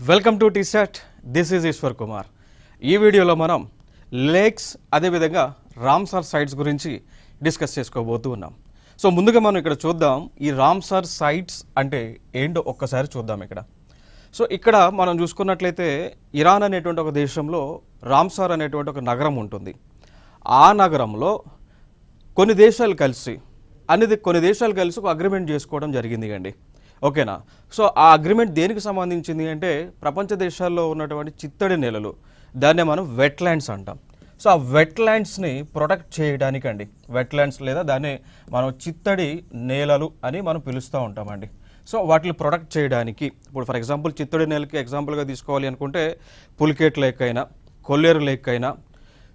Welcome to TSAT. This is Eshwar Kumar. ఈ వీడియోలో మనం లేక్స్ అదేవిధంగా రామ్సార్ సైట్స్ గురించి డిస్కస్ చేసుకోబోతూ ఉన్నాం. సో ముందుగా మనం ఇక్కడ చూద్దాం, ఈ రామ్సార్ సైట్స్ అంటే ఏంటో ఒక్కసారి చూద్దాం. ఇక్కడ మనం చూసుకున్నట్లయితే ఇరాన్ అనేటువంటి ఒక దేశంలో రామ్సార్ అనేటువంటి ఒక నగరం ఉంటుంది. ఆ నగరంలో కొన్ని దేశాలు కలిసి ఒక అగ్రిమెంట్ చేసుకోవడం జరిగింది అండి. ఓకేనా? సో ఆ అగ్రిమెంట్ దేనికి సంబంధించింది అంటే ప్రపంచ దేశాల్లో ఉన్నటువంటి చిత్తడి నేలలు, దాన్నే మనం వెట్లాండ్స్ అంటాం. సో ఆ వెట్లాండ్స్ని ప్రొటెక్ట్ చేయడానికి అండి, వెట్లాండ్స్ లేదా దాన్ని మనం చిత్తడి నేలలు అని మనం పిలుస్తూ ఉంటామండి. సో వాటిని ప్రొటెక్ట్ చేయడానికి ఇప్పుడు ఫర్ ఎగ్జాంపుల్ చిత్తడి నేలకి ఎగ్జాంపుల్గా తీసుకోవాలి అనుకుంటే పులికేట్ లేక్ అయినా, కొల్లేరు లేక్ అయినా,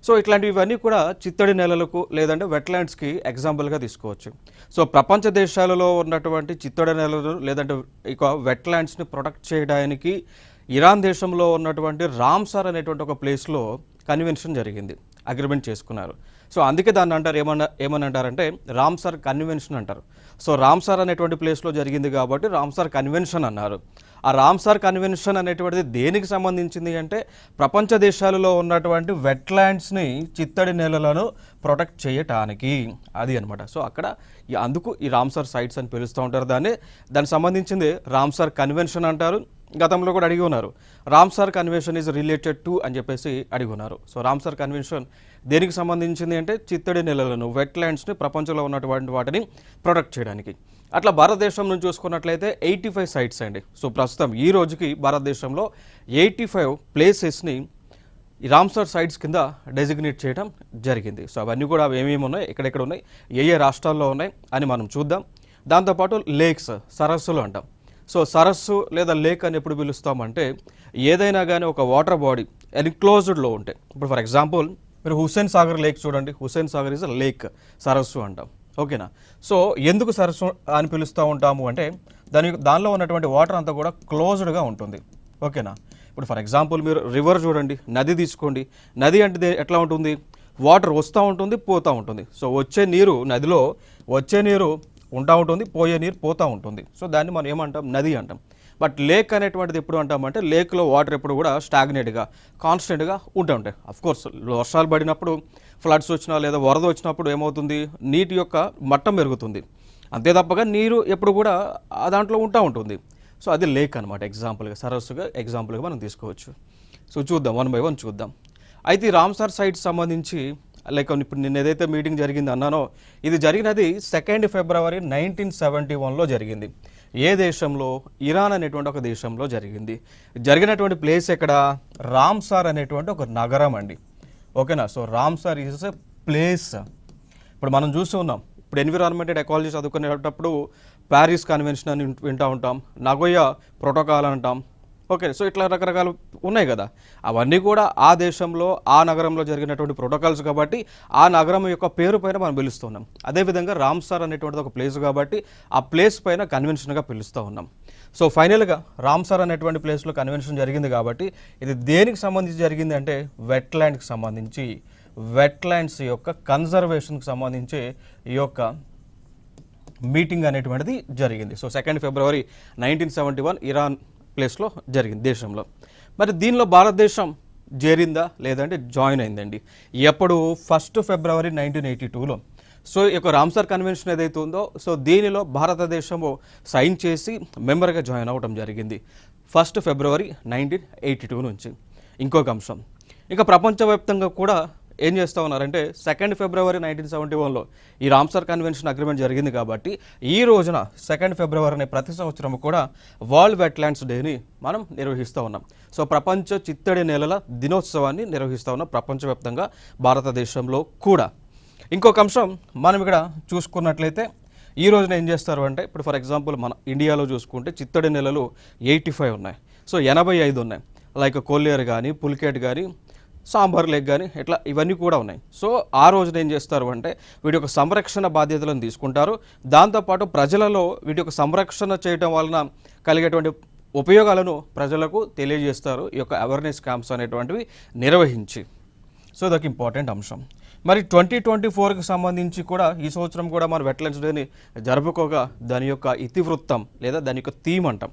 సో ఇట్లాంటివన్నీ కూడా చిత్తడి నేలలకు లేదంటే వెట్లాండ్స్కి ఎగ్జాంపుల్గా తీసుకోవచ్చు. సో ప్రపంచ దేశాలలో ఉన్నటువంటి చిత్తడి నేలలు లేదంటే ఇక వెట్లాండ్స్ని ప్రొటెక్ట్ చేయడానికి ఇరాన్ దేశంలో ఉన్నటువంటి రామ్సార్ అనేటువంటి ఒక ప్లేస్లో కన్వెన్షన్ జరిగింది, అగ్రిమెంట్ చేసుకున్నారు. సో అందుకే దాన్ని అంటారు ఏమని అంటారంటే రామ్సార్ కన్వెన్షన్ అంటారు. సో రామ్సార్ అనేటువంటి ప్లేస్లో జరిగింది కాబట్టి రామ్సార్ కన్వెన్షన్ అన్నారు. ఆ రామ్సార్ కన్వెన్షన్ అనేటువంటిది దేనికి సంబంధించింది అంటే ప్రపంచ దేశాలలో ఉన్నటువంటి వెట్లాండ్స్ని, చిత్తడి నేలలను ప్రొటెక్ట్ చేయటానికి, అది అనమాట. సో అక్కడ అందుకు ఈ రామ్సార్ సైట్స్ అని పిలుస్తూ ఉంటారు. దానికి సంబంధించింది రామ్సార్ కన్వెన్షన్ అంటారు. గతంలో కూడా అడిగి ఉన్నారు, Ramsar convention is related to అని చెప్పేసి అడిగి ఉన్నారు. సో రామ్సార్ కన్వెన్షన్ దేనికి సంబంధించింది అంటే చిత్తడి నేలలను, వెట్లాండ్స్ని, ప్రపంచంలో ఉన్నటువంటి వాటిని ప్రొటెక్ట్ చేయడానికి. అట్లా భారతదేశం నుంచి చూసుకున్నట్లయితే 85 సైట్స్ అండి. సో ప్రస్తుతం ఈ రోజుకి భారతదేశంలో 85 ప్లేసెస్ని ఈ రామ్సార్ సైట్స్ కింద డెసిగ్నేట్ చేయడం జరిగింది. సో అవన్నీ కూడా ఏమేమి ఉన్నాయి, ఎక్కడెక్కడ ఉన్నాయి, ఏ రాష్ట్రాల్లో ఉన్నాయి అని మనం చూద్దాం. దాంతోపాటు లేక్స్, సరస్సులు అంటాం. సో సరస్సు లేదా లేక్ అని ఎప్పుడు పిలుస్తామంటే ఏదైనా కానీ ఒక వాటర్ బాడీ ఎన్క్లోజ్డ్లో ఉంటాయి. ఇప్పుడు ఫర్ ఎగ్జాంపుల్ మీరు హుస్సేన్ సాగర్ లేక్ చూడండి, Hussain Sagar is a lake, సరస్సు అంటాం. ఓకేనా? సో ఎందుకు సరస్సు అని పిలుస్తూ ఉంటాము అంటే దానిలో ఉన్నటువంటి వాటర్ అంతా కూడా క్లోజ్డ్గా ఉంటుంది. ఓకేనా? ఇప్పుడు ఫర్ ఎగ్జాంపుల్ మీరు రివర్ చూడండి, నది తీసుకోండి. నది అంటే ఎట్లా ఉంటుంది, వాటర్ వస్తూ ఉంటుంది, పోతూ ఉంటుంది. సో వచ్చే నీరు, నదిలో వచ్చే నీరు ఉంటా ఉంటుంది, పోయే నీరు పోతూ ఉంటుంది. సో దాన్ని మనం ఏమంటాం, నది అంటాం. బట్ లేక్ అనేటువంటిది ఎప్పుడు అంటామంటే లేక్లో వాటర్ ఎప్పుడు కూడా స్టాగ్నేట్గా, కాన్స్టెంట్గా ఉంటాయి. అఫ్కోర్స్ వర్షాలు పడినప్పుడు, ఫ్లడ్స్ వచ్చినా లేదా వరద వచ్చినప్పుడు ఏమవుతుంది, నీటి యొక్క మట్టం పెరుగుతుంది. అంతే తప్పగా నీరు ఎప్పుడు కూడా ఆ దాంట్లో ఉంటుంది. సో అది లేక్ అనమాట. ఎగ్జాంపుల్గా, సరస్సుగా ఎగ్జాంపుల్గా మనం తీసుకోవచ్చు. సో చూద్దాం, 1 by 1 చూద్దాం. అయితే ఈ రామ్సార్ సైట్స్ సంబంధించి లైక్ ఇప్పుడు నిన్న ఏదైతే మీటింగ్ జరిగింది అన్నానో, ఇది జరిగినది 2 February 1971లో జరిగింది. ఏ దేశంలో? ఇరాన్ అనేటువంటి ఒక దేశంలో జరిగింది. జరిగినటువంటి ప్లేస్ ఎక్కడ? రామ్సార్ అనేటువంటి ఒక నగరం అండి. ఓకేనా? So Ramsar is a place. ఇప్పుడు మనం చూస్తూ ఉన్నాం, ఇప్పుడు ఎన్విరాన్మెంట్ అండ్ ఎకాలజీ చదువుకునేటప్పుడు ప్యారిస్ కన్వెన్షన్ అని వింటూ ఉంటాం, నగోయా ప్రోటోకాల్ అంటాం. ఓకే, సో ఇట్లా రకరకాలు ఉన్నాయి కదా. అవన్నీ కూడా ఆ దేశంలో, ఆ నగరంలో జరిగినటువంటి ప్రోటోకాల్స్ కాబట్టి ఆ నగరం యొక్క పేరు పైన మనం పిలుస్తున్నాం. అదేవిధంగా రామ్సార్ అనేటువంటిది ఒక ప్లేస్ కాబట్టి ఆ ప్లేస్ పైన కన్వెన్షన్గా పిలుస్తూ ఉన్నాం. సో ఫైనల్గా రామ్సార్ అనేటువంటి ప్లేస్లో కన్వెన్షన్ జరిగింది కాబట్టి ఇది దేనికి సంబంధించి జరిగింది అంటే వెట్లాండ్కి సంబంధించి, వెట్లాండ్స్ యొక్క కన్జర్వేషన్కి సంబంధించి ఈ యొక్క మీటింగ్ అనేటువంటిది జరిగింది. సో 2 February 1971 ఇరాన్ ప్లేస్లో జరిగింది, దేశంలో. మరి దీనిలో భారతదేశం చేరిందా లేదంటే జాయిన్ అయిందండి. ఎప్పుడు? 1 February 1982లో. సో ఈ యొక్క రామ్సార్ కన్వెన్షన్ ఏదైతే ఉందో, సో దీనిలో భారతదేశము సైన్ చేసి మెంబర్గా జాయిన్ అవ్వడం జరిగింది 1 February 1982 నుంచి. ఇంకొక అంశం, ఇక ప్రపంచవ్యాప్తంగా కూడా ఏం చేస్తూ ఉన్నారంటే 2 February 1971లో ఈ రామ్సార్ కన్వెన్షన్ అగ్రిమెంట్ జరిగింది కాబట్టి ఈ రోజున 2 February అనే ప్రతి సంవత్సరం కూడా వరల్డ్ వెట్లాండ్స్ డేని మనం నిర్వహిస్తూ ఉన్నాం. సో ప్రపంచ చిత్తడి నేలల దినోత్సవాన్ని నిర్వహిస్తూ ఉన్నాం ప్రపంచవ్యాప్తంగా, భారతదేశంలో కూడా. ఇంకొక అంశం మనం ఇక్కడ చూసుకున్నట్లయితే ఈ రోజున ఏం చేస్తారు అంటే ఇప్పుడు ఫర్ ఎగ్జాంపుల్ మన ఇండియాలో చూసుకుంటే చిత్తడి నేలలు 85 ఉన్నాయి. సో 85 ఉన్నాయి. లైక్ కొల్లేరు కానీ, పులికేట్ కానీ, సాంబార్ లేక్ కానీ, ఇట్లా ఇవన్నీ కూడా ఉన్నాయి. సో ఆ రోజున ఏం చేస్తారు అంటే వీటి యొక్క సంరక్షణ బాధ్యతలను తీసుకుంటారు. దాంతోపాటు ప్రజలలో వీటి యొక్క సంరక్షణ చేయడం వలన కలిగేటువంటి ఉపయోగాలను ప్రజలకు తెలియజేస్తారు, ఈ యొక్క అవేర్నెస్ క్యాంప్స్ అనేటువంటివి నిర్వహించి. సో ఇదొక ఇంపార్టెంట్ అంశం. మరి 2024కి సంబంధించి కూడా ఈ సంవత్సరం కూడా మన వెట్లాండ్స్ డేని జరుపుకోగా దాని యొక్క ఇతివృత్తం లేదా దాని యొక్క థీమ్ అంటాం.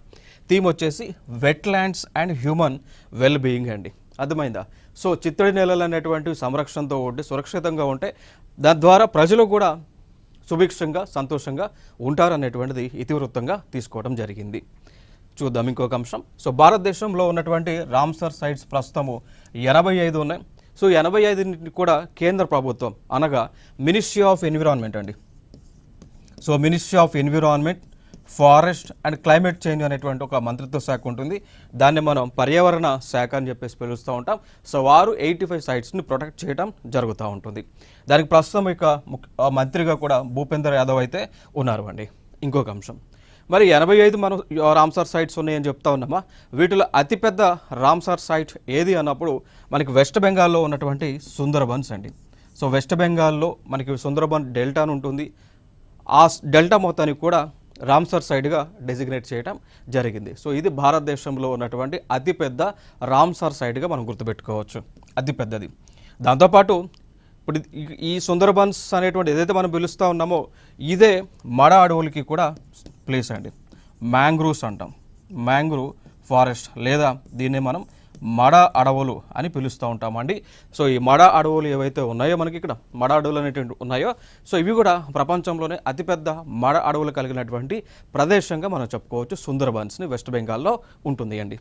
థీమ్ వచ్చేసి wetlands and human well being అండి. అర్థమైందా? సో చిత్తడి నేలలు అనేటువంటివి సంరక్షణతో ఉంటే సురక్షితంగా ఉంటే దాని ద్వారా ప్రజలు కూడా సుభిక్షంగా సంతోషంగా ఉంటారనేటువంటిది ఇతివృత్తంగా తీసుకోవడం జరిగింది. చూద్దాం ఇంకొక అంశం. సో భారతదేశంలో ఉన్నటువంటి రామ్సర్ సైట్స్ ప్రస్తుతము 85 ఉన్నాయి. సో 85 కూడా కేంద్ర ప్రభుత్వం అనగా మినిస్ట్రీ ఆఫ్ ఎన్విరాన్మెంట్ అండి. So ministry of environment, forest and climate change అనేటువంటి ఒక మంత్రిత్వ శాఖ ఉంటుంది. దాన్ని మనం పర్యావరణ శాఖ అని చెప్పేసి పిలుస్తూ ఉంటాం. సో వారు 85 సైట్స్ని ప్రొటెక్ట్ చేయడం జరుగుతూ ఉంటుంది. దానికి ప్రస్తుతం ఇక మంత్రిగా కూడా భూపేందర్ యాదవ్ అయితే ఉన్నారు అండి. ఇంకొక అంశం, మరి 85 మనం రామ్సార్ సైట్స్ ఉన్నాయని చెప్తా ఉన్నామా, వీటిలో అతిపెద్ద రామ్సార్ సైట్ ఏది అన్నప్పుడు మనకి వెస్ట్ బెంగాల్లో ఉన్నటువంటి సుందర్బన్స్ అండి. సో వెస్ట్ బెంగాల్లో మనకి సుందర్బన్ డెల్టా అని ఉంటుంది. ఆ డెల్టా మొత్తానికి కూడా రామ్సర్ సైట్గా డెసిగ్నేట్ చేయడం జరిగింది. సో ఇది భారతదేశంలో ఉన్నటువంటి అతిపెద్ద రామ్సర్ సైట్గా మనం గుర్తుపెట్టుకోవచ్చు, అతిపెద్దది. దాంతోపాటు ఇప్పుడు ఈ సుందర్బన్స్ అనేటువంటి ఏదైతే మనం పిలుస్తూ ఉన్నామో ఇదే మడ అడవులకి కూడా ప్లేస్ అండి. మ్యాంగ్రూవ్స్ అంటాం, మ్యాంగ్రూవ్ ఫారెస్ట్ లేదా దీన్నే మనం మడ అడవులు అని పిలుస్తూ ఉంటామండి. సో ఈ మడ అడవులు ఏవైతే ఉన్నాయో మనకి ఇక్కడ మడ అడవులు అనేటువంటి ఉన్నాయో, సో ఇవి కూడా ప్రపంచంలోనే అతిపెద్ద మడ అడవులు కలిగినటువంటి ప్రదేశంగా మనం చెప్పుకోవచ్చు. సుందర్బన్స్ని వెస్ట్ బెంగాల్లో ఉంటుంది అండి.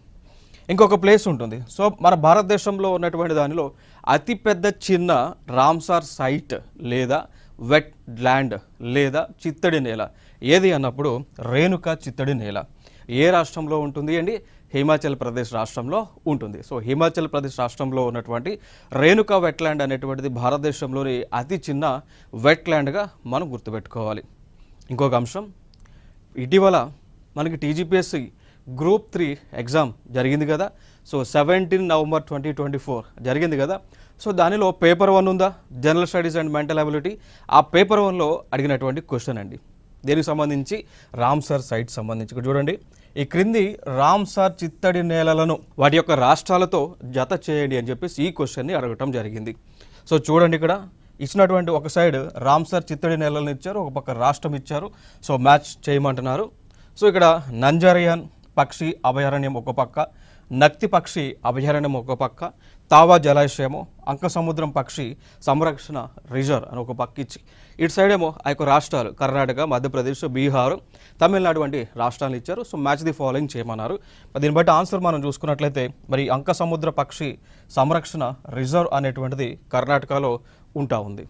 ఇంకొక ప్లేస్ ఉంటుంది. సో మన భారతదేశంలో ఉన్నటువంటి దానిలో అతిపెద్ద చిన్న రామ్సార్ సైట్ లేదా వెట్ ల్యాండ్ లేదా చిత్తడి నేల ఏది అన్నప్పుడు రేణుకా చిత్తడి నేల ఏ రాష్ట్రంలో ఉంటుంది అండి? హిమాచల్ ప్రదేశ్ రాష్ట్రంలో ఉంటుంది. సో హిమాచల్ ప్రదేశ్ రాష్ట్రంలో ఉన్నటువంటి రేణుకా వెట్లాండ్ అనేటువంటిది భారతదేశంలోని అతి చిన్న వెట్లాండ్గా మనం గుర్తుపెట్టుకోవాలి. ఇంకొక అంశం, ఇటీవల మనకి టీజీపీఎస్సీ గ్రూప్ 3 ఎగ్జామ్ జరిగింది కదా. సో 17 నవంబర్ 2024 జరిగింది కదా. సో దానిలో పేపర్ 1 ఉందా, general studies and mental ability. ఆ పేపర్ 1లో అడిగినటువంటి క్వశ్చన్ అండి. దీనికి సంబంధించి రామ్సర్ సైట్ సంబంధించి ఇక్కడ చూడండి, ఈ క్రింది రామ్సర్ చిత్తడి నేలలను వాటి యొక్క రాష్ట్రాలతో జత చేయండి అని చెప్పేసి ఈ క్వశ్చన్ని అడగటం జరిగింది. సో చూడండి, ఇక్కడ ఇచ్చినటువంటి ఒక సైడ్ రామ్సర్ చిత్తడి నేలలను ఇచ్చారు, ఒక పక్క రాష్ట్రం ఇచ్చారు. సో మ్యాచ్ చేయమంటున్నారు. సో ఇక్కడ నంజరియన్ పక్షి అభయారణ్యం ఒక పక్క, నక్తి పక్షి అభయారణ్యం ఒక పక్క, తావా జలాశయము, అంక సముద్రం పక్షి సంరక్షణ రిజర్వ్ అని ఒక పక్క ఇచ్చి ఇటు సైడ్ ఏమో ఆ యొక్క రాష్ట్రాలు కర్ణాటక, మధ్యప్రదేశ్, బీహార్, తమిళనాడు వంటి రాష్ట్రాలు ఇచ్చారు. సో మ్యాచ్ ది ఫాలోయింగ్ చేయమన్నారు. దీన్ని బట్టి ఆన్సర్ మనం చూసుకున్నట్లయితే మరి అంక సముద్ర పక్షి సంరక్షణ రిజర్వ్ అనేటువంటిది కర్ణాటకలో ఉంటా ఉంది.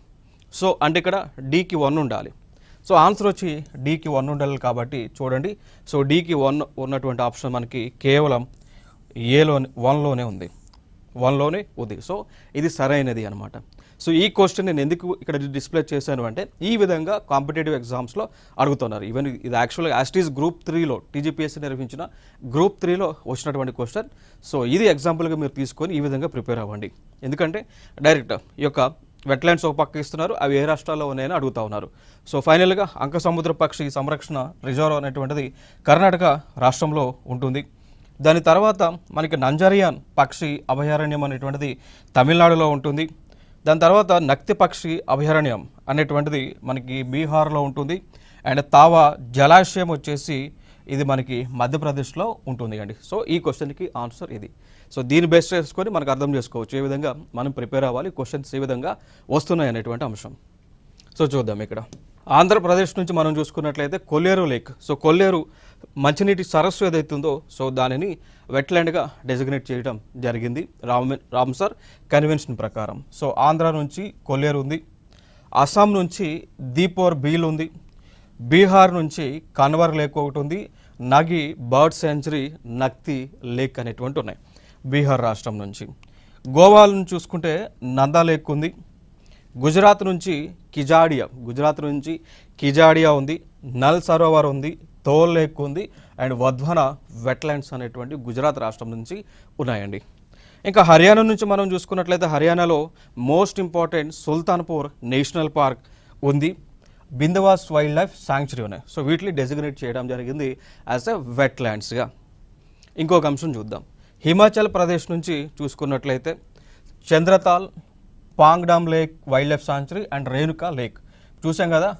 సో అంటే ఇక్కడ డీకి 1 ఉండాలి. సో ఆన్సర్ వచ్చి డీకి 1 ఉండాలి కాబట్టి చూడండి, సో డీకి 1 ఉన్నటువంటి ఆప్షన్ మనకి కేవలం ఏలోనే 1లోనే ఉంది, 1లోనే ఉంది. సో ఇది సరైనది అనమాట. సో ఈ క్వశ్చన్ నేను ఎందుకు ఇక్కడ డిస్ప్లే చేశాను అంటే ఈ విధంగా కాంపిటేటివ్ ఎగ్జామ్స్లో అడుగుతున్నారు. ఈవెన్ ఇది యాక్చువల్గా యాస్టీస్ గ్రూప్ 3లో టీజీపీఎస్సీ నిర్వహించిన గ్రూప్ 3లో వచ్చినటువంటి క్వశ్చన్. సో ఇది ఎగ్జాంపుల్గా మీరు తీసుకొని ఈ విధంగా ప్రిపేర్ అవ్వండి. ఎందుకంటే డైరెక్ట్ ఈ యొక్క వెట్లాండ్స్ ఒక పక్క ఇస్తున్నారు, అవి ఏ రాష్ట్రాల్లో ఉన్నాయని అడుగుతూ ఉన్నారు. సో ఫైనల్గా అంక సముద్ర పక్షి సంరక్షణ రిజర్వ్ అనేటువంటిది కర్ణాటక రాష్ట్రంలో ఉంటుంది. దాని తర్వాత మనకి నంజరియన్ పక్షి అభయారణ్యం అనేటువంటిది తమిళనాడులో ఉంటుంది. దాని తర్వాత నక్తి పక్షి అభయారణ్యం అనేటువంటిది మనకి బీహార్లో ఉంటుంది. అండ్ తావా జలాశయం వచ్చేసి ఇది మనకి మధ్యప్రదేశ్లో ఉంటుంది అండి. సో ఈ క్వశ్చన్కి ఆన్సర్ ఇది. సో దీన్ని బేస్ చేసుకొని మనకు అర్థం చేసుకోవచ్చు ఏ విధంగా మనం ప్రిపేర్ అవ్వాలి, క్వశ్చన్స్ ఏ విధంగా వస్తున్నాయి అనేటువంటి అంశం. సో చూద్దాం, ఇక్కడ ఆంధ్రప్రదేశ్ నుంచి మనం చూసుకున్నట్లయితే కొల్లేరు లేక్. సో కొల్లేరు మంచినీటి సరస్సు ఏదైతుందో సో దానిని వెట్లాండ్గా డెసిగ్నేట్ చేయడం జరిగింది రామ్సర్ కన్వెన్షన్ ప్రకారం. సో ఆంధ్ర నుంచి కొల్లేరు ఉంది, అస్సాం నుంచి దీపోర్ బీల్ ఉంది, బీహార్ నుంచి కన్వర్ లేక్ ఒకటి ఉంది, నగి బర్డ్ సెంచరీ, నక్తి లేక్ అనేటువంటి ఉన్నాయి బీహార్ రాష్ట్రం నుంచి. గోవా నుంచి చూసుకుంటే నందా లేక్ ఉంది, గుజరాత్ నుంచి కిజాడియా ఉంది, నల్ సరోవర్ ఉంది, థోల్ లేక్ ఉంది, అండ్ వధ్వన వెట్లాండ్స్ అనేటువంటి గుజరాత్ రాష్ట్రం నుంచి ఉన్నాయండి. ఇంకా హర్యానా నుంచి మనం చూసుకున్నట్లయితే హర్యానాలో most important Sultanpur national park ఉంది, బిందవాస్ వైల్డ్ లైఫ్ శాంక్చురీ ఉన్నాయి. సో వీటిని డెసిగ్నేట్ చేయడం జరిగింది యాజ్ ఎ వెట్లాండ్స్గా. ఇంకొక అంశం చూద్దాం, హిమాచల్ ప్రదేశ్ నుంచి చూసుకున్నట్లయితే Chandratal, Pong dam lake wildlife sanctuary and Renuka lake చూసాం కదా.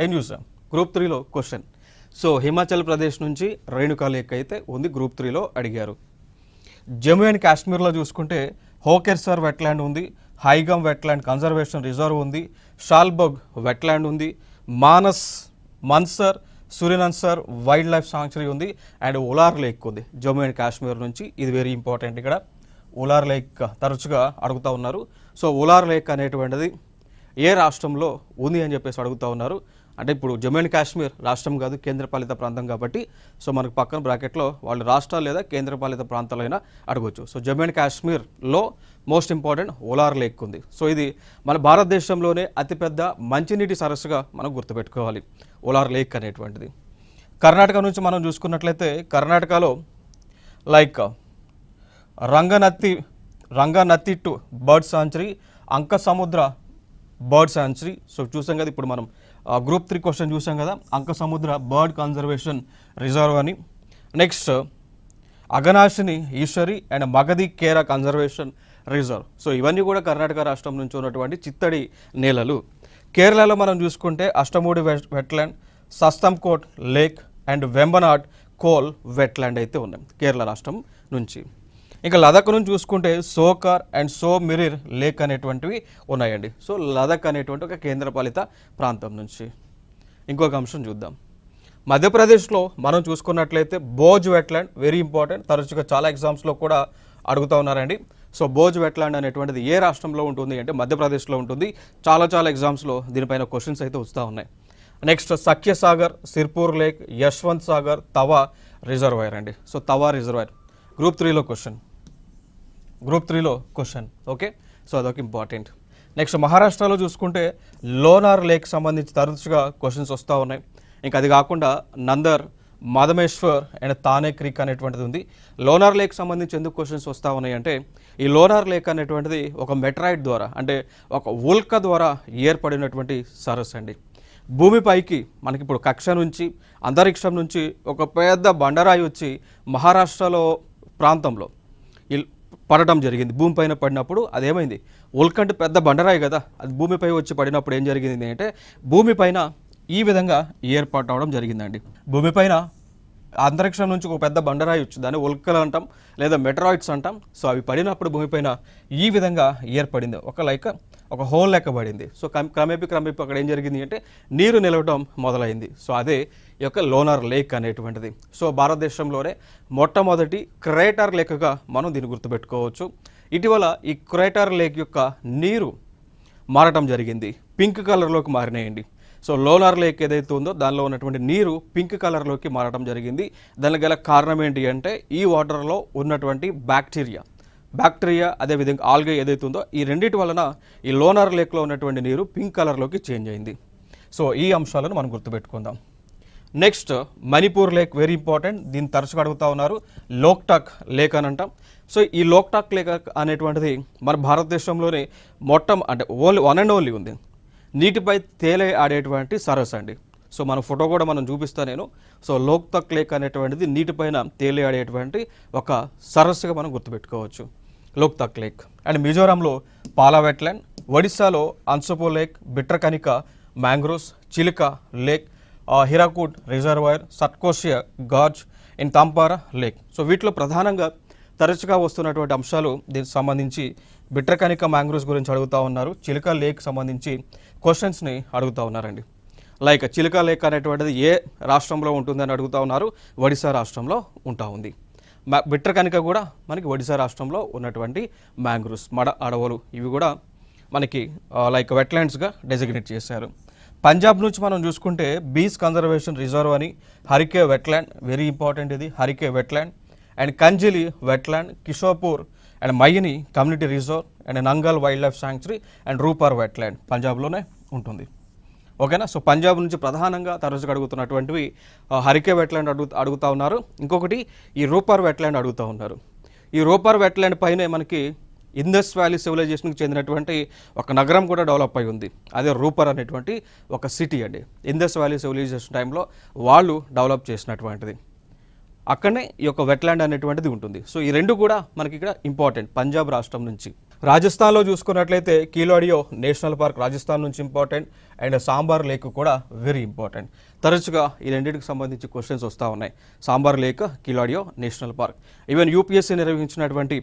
ఏం చూసాం గ్రూప్ 3లో క్వశ్చన్. సో హిమాచల్ ప్రదేశ్ నుంచి రేణుకా లేక్ అయితే ఉంది, గ్రూప్ 3లో అడిగారు. జమ్మూ అండ్ కాశ్మీర్లో చూసుకుంటే హోకెర్సర్ వెట్లాండ్ ఉంది, హైగమ్ వెట్లాండ్ కన్జర్వేషన్ రిజర్వ్ ఉంది, షాల్బగ్ వెట్లాండ్ ఉంది, మానస్ మన్సర్ సురినన్సర్ వైల్డ్ లైఫ్ సాంచురీ ఉంది అండ్ ఉలార్ లేక్ ఉంది జమ్మూ అండ్ కాశ్మీర్ నుంచి. ఇది వెరీ ఇంపార్టెంట్. ఇక్కడ ఉలార్ లేక్ తరచుగా అడుగుతూ ఉన్నారు. సో ఉలార్ లేక్ అనేటువంటిది ఏ రాష్ట్రంలో ఉంది అని చెప్పేసి అడుగుతూ ఉన్నారు. అంటే ఇప్పుడు జమ్మూ అండ్ కాశ్మీర్ రాష్ట్రం కాదు, కేంద్రపాలిత ప్రాంతం కాబట్టి సో మనకు పక్కన బ్రాకెట్లో వాళ్ళు రాష్ట్రాలు లేదా కేంద్రపాలిత ప్రాంతాలైనా అడగవచ్చు. సో జమ్మూ అండ్ కాశ్మీర్లో మోస్ట్ ఇంపార్టెంట్ ఉలార్ లేక్ ఉంది. సో ఇది మన భారతదేశంలోనే అతిపెద్ద మంచినీటి సరస్సుగా మనం గుర్తుపెట్టుకోవాలి ఉలార్ లేక్ అనేటువంటిది. కర్ణాటక నుంచి మనం చూసుకున్నట్లయితే కర్ణాటకలో like Ranganathittu bird sanctuary, Ankasamudra bird sanctuary. So చూసాం కదా, ఇప్పుడు మనం గ్రూప్ 3 క్వశ్చన్ చూసాం కదా, అంకసముద్ర బర్డ్ కన్జర్వేషన్ రిజర్వ్ అని. Next Aghanashini estuary and Magadi Kere conservation reserve. So ఇవన్నీ కూడా కర్ణాటక రాష్ట్రం నుంచి ఉన్నటువంటి చిత్తడి నేలలు. కేరళలో మనం చూసుకుంటే Ashtamudi wetland, Sasthamkotta lake and Vembanad Kol wetland అయితే ఉన్నాయి కేరళ రాష్ట్రం నుంచి. ఇంకా లదాఖ్ నుంచి చూసుకుంటే సోకర్ అండ్ సో మిరిర్ లేక్ అనేటువంటివి ఉన్నాయండి. సో లదాఖ్ అనేటువంటి ఒక కేంద్రపాలిత ప్రాంతం నుంచి. ఇంకొక అంశం చూద్దాం. మధ్యప్రదేశ్లో మనం చూసుకున్నట్లయితే బోజ్ వెట్లాండ్ వెరీ ఇంపార్టెంట్, తరచుగా చాలా ఎగ్జామ్స్లో కూడా అడుగుతూ ఉన్నారండి. సో బోజ్ వెట్లాండ్ అనేటువంటిది ఏ రాష్ట్రంలో ఉంటుంది అంటే మధ్యప్రదేశ్లో ఉంటుంది. చాలా ఎగ్జామ్స్లో దీనిపైన క్వశ్చన్స్ అయితే వస్తూ ఉన్నాయి. Next Sakhya Sagar, Sirpur lake, Yashwant Sagar Tawa reservoir అండి. సో తవా రిజర్వాయర్ గ్రూప్ 3లో క్వశ్చన్. ఓకే, సో అదొక ఇంపార్టెంట్. నెక్స్ట్ మహారాష్ట్రలో చూసుకుంటే లోనార్ లేక్ సంబంధించి తరచుగా క్వశ్చన్స్ వస్తూ ఉన్నాయి. ఇంకా అది కాకుండా నందర్, మాధమేశ్వర్ అండ్ తానే క్రీక్ అనేటువంటిది ఉంది. లోనార్ లేక్ సంబంధించి ఎందుకు క్వశ్చన్స్ వస్తూ ఉన్నాయి అంటే ఈ లోనార్ లేక్ అనేటువంటిది ఒక మెట్రాయిడ్ ద్వారా అంటే ఒక ఉల్క ద్వారా ఏర్పడినటువంటి సరస్సు అండి. భూమిపైకి మనకి ఇప్పుడు కక్ష నుంచి అంతరిక్షం నుంచి ఒక పెద్ద బండరాయి వచ్చి మహారాష్ట్రలో ప్రాంతంలో పడటం జరిగింది. భూమిపైన పడినప్పుడు అదేమైంది, ఉల్కంటే పెద్ద బండరాయి కదా, అది భూమిపై వచ్చి పడినప్పుడు ఏం జరిగింది అంటే భూమిపైన ఈ విధంగా ఏర్పాటు అవడం జరిగిందండి. భూమిపైన అంతరిక్షం నుంచి ఒక పెద్ద బండరాయి వచ్చి దాన్ని ఉల్కలు అంటాం లేదా మెటరాయిడ్స్ అంటాం. సో అవి పడినప్పుడు భూమిపైన ఈ విధంగా ఏర్పడింది, ఒక హోల్ లెక్క పడింది. సో క్రమేపీ అక్కడ ఏం జరిగింది అంటే నీరు నిలవడం మొదలైంది. సో అదే ఈ యొక్క లోనార్ లేక్ అనేటువంటిది. సో భారతదేశంలోనే మొట్టమొదటి క్రేటర్ లేక్గా మనం దీన్ని గుర్తుపెట్టుకోవచ్చు. ఇటీవల ఈ క్రేటర్ లేక్ యొక్క నీరు మారటం జరిగింది, పింక్ కలర్లోకి మారినాయండి. సో లోనార్ లేక్ ఏదైతే ఉందో దానిలో ఉన్నటువంటి నీరు పింక్ కలర్లోకి మారటం జరిగింది. దానికి గల కారణం ఏంటి అంటే ఈ వాటర్లో ఉన్నటువంటి బ్యాక్టీరియా అదేవిధంగా ఆల్గే ఏదైతే ఉందో ఈ రెండింటి వలన ఈ లోనార్ లేక్లో ఉన్నటువంటి నీరు పింక్ కలర్లోకి చేంజ్ అయింది. సో ఈ అంశాలను మనం గుర్తుపెట్టుకుందాం. Next Manipur lake very important, దీన్ని తరచుగా అడుగుతూ ఉన్నారు. లోక్టాక్ లేక్ అని అంటాం. సో ఈ లోక్టాక్ లేక్ అనేటువంటిది మన భారతదేశంలోనే ఓన్లీ వన్ అండ్ ఓన్లీ ఉంది, నీటిపై తేలే ఆడేటువంటి సరస్సు అండి. సో మన ఫోటో కూడా మనం చూపిస్తాను నేను. సో లోక్టాక్ లేక్ అనేటువంటిది నీటిపైన తేలే ఆడేటువంటి ఒక సరస్సుగా మనం గుర్తుపెట్టుకోవచ్చు లోక్తాక్ లేక్. అండ్ మిజోరాంలో పాలా వెట్లాండ్, ఒడిస్సాలో Ansupa lake, Bhitarkanika mangroves, Chilika lake, Hirakud reservoir, Satkosia gorge, in Tampara lake. So వీటిలో ప్రధానంగా తరచుగా వస్తున్నటువంటి అంశాలు దీనికి సంబంధించి బిట్రకనిక మ్యాంగ్రోవ్స్ గురించి అడుగుతూ ఉన్నారు, చిలికా లేక్ సంబంధించి క్వశ్చన్స్ని అడుగుతూ ఉన్నారండి. లైక్ చిలికా లేక్ అనేటువంటిది ఏ రాష్ట్రంలో ఉంటుందని అడుగుతూ ఉన్నారు, ఒడిశా రాష్ట్రంలో ఉంది. బిట్రకనిక కూడా మనకి ఒడిశా రాష్ట్రంలో ఉన్నటువంటి మ్యాంగ్రోవ్స్ మడ అడవులు, ఇవి కూడా మనకి లైక్ వెట్లాండ్స్గా డెసిగ్నేట్ చేశారు. పంజాబ్ నుంచి మనం చూసుకుంటే బీస్ కన్జర్వేషన్ రిజర్వ్ అని, హరికే వెట్లాండ్ వెరీ ఇంపార్టెంట్, ఇది Harike wetland and Kanjli wetland, Keshopur and Miani community reserve and Nangal wildlife sanctuary and Ropar wetland పంజాబ్లోనే ఉంటుంది. ఓకేనా. సో పంజాబ్ నుంచి ప్రధానంగా తరచుగా అడుగుతున్నటువంటివి హరికే వెట్లాండ్ అడుగుతూ ఉన్నారు. ఇంకొకటి ఈ రూపార్ వెట్లాండ్ అడుగుతూ ఉన్నారు. ఈ రూపార్ వెట్లాండ్ పైనే మనకి ఇండస్ వ్యాలీ సివిలైజేషన్కి చెందినటువంటి ఒక నగరం కూడా డెవలప్ అయి ఉంది, అదే రూపర్ అనేటువంటి ఒక సిటీ అండి. ఇండస్ వ్యాలీ సివిలైజేషన్ టైంలో వాళ్ళు డెవలప్ చేసినటువంటిది, అక్కడనే ఈ యొక్క వెట్లాండ్ అనేటువంటిది ఉంటుంది. సో ఈ రెండు కూడా మనకి ఇక్కడ ఇంపార్టెంట్ పంజాబ్ రాష్ట్రం నుంచి. రాజస్థాన్లో చూసుకున్నట్లయితే కీలాడియో నేషనల్ పార్క్ రాజస్థాన్ నుంచి ఇంపార్టెంట్ అండ్ సాంబార్ లేక్ కూడా వెరీ ఇంపార్టెంట్. తరచుగా ఈ రెండింటికి సంబంధించి క్వశ్చన్స్ వస్తూ ఉన్నాయి. Sambhar lake, Keoladeo national park. Even UPSC నిర్వహించినటువంటి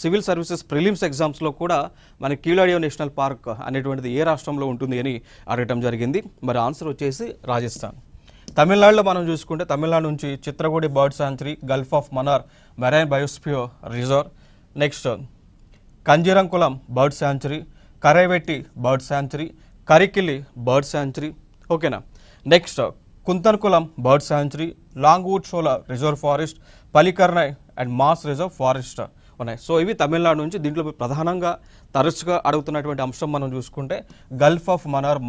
సివిల్ సర్వీసెస్ ప్రిలిమ్స్ ఎగ్జామ్స్లో కూడా మన కీలాడియో నేషనల్ పార్క్ అనేటువంటిది ఏ రాష్ట్రంలో ఉంటుంది అని అడగటం జరిగింది. మరి ఆన్సర్ వచ్చేసి రాజస్థాన్. తమిళనాడులో మనం చూసుకుంటే తమిళనాడు నుంచి Chitrangudi bird sanctuary, gulf of Mannar marine biosphere reserve, next Kanjirankulam bird sanctuary, Karaivetti bird sanctuary, Karikili bird sanctuary. ఓకేనా. Next Koonthankulam bird sanctuary, Longwood Shola reserve forest, Pallikaranai and marsh reserve forest ఉన్నాయి. సో ఇవి తమిళనాడు నుంచి. దీంట్లో ప్రధానంగా తరచుగా అడుగుతున్నటువంటి అంశం మనం చూసుకుంటే gulf of Mannar